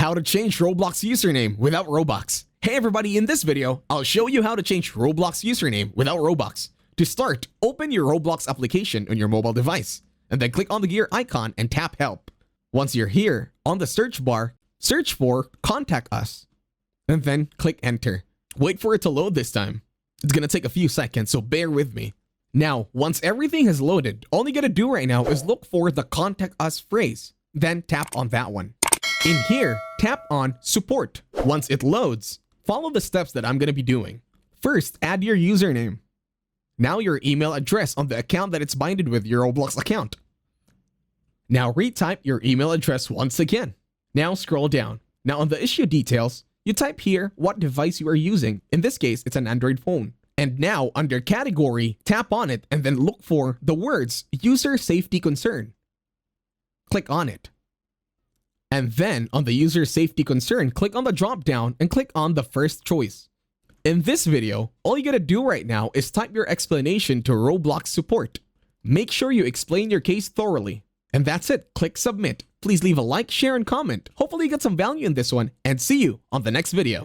How to change Roblox username without Robux. Hey everybody, in this video, I'll show you how to change Roblox username without Robux. To start, open your Roblox application on your mobile device, and then click on the gear icon and tap Help. Once you're here, on the search bar, search for Contact Us, and then click Enter. Wait for it to load this time. It's gonna take a few seconds, so bear with me. Now, once everything has loaded, all you gotta do right now is look for the Contact Us phrase, then tap on that one. In here, tap on Support. Once it loads, follow the steps that I'm gonna be doing. First, add your username. Now your email address on the account that it's binded with your Roblox account. Now retype your email address once again. Now scroll down. Now on the issue details, you type here what device you are using. In this case, it's an Android phone. And now under category, tap on it and then look for the words User Safety Concern. Click on it. And then on the user safety concern, click on the drop down and click on the first choice. In this video, all you gotta do right now is type your explanation to Roblox support. Make sure you explain your case thoroughly. And that's it. Click submit. Please leave a like, share, and comment. Hopefully you got some value in this one, and see you on the next video.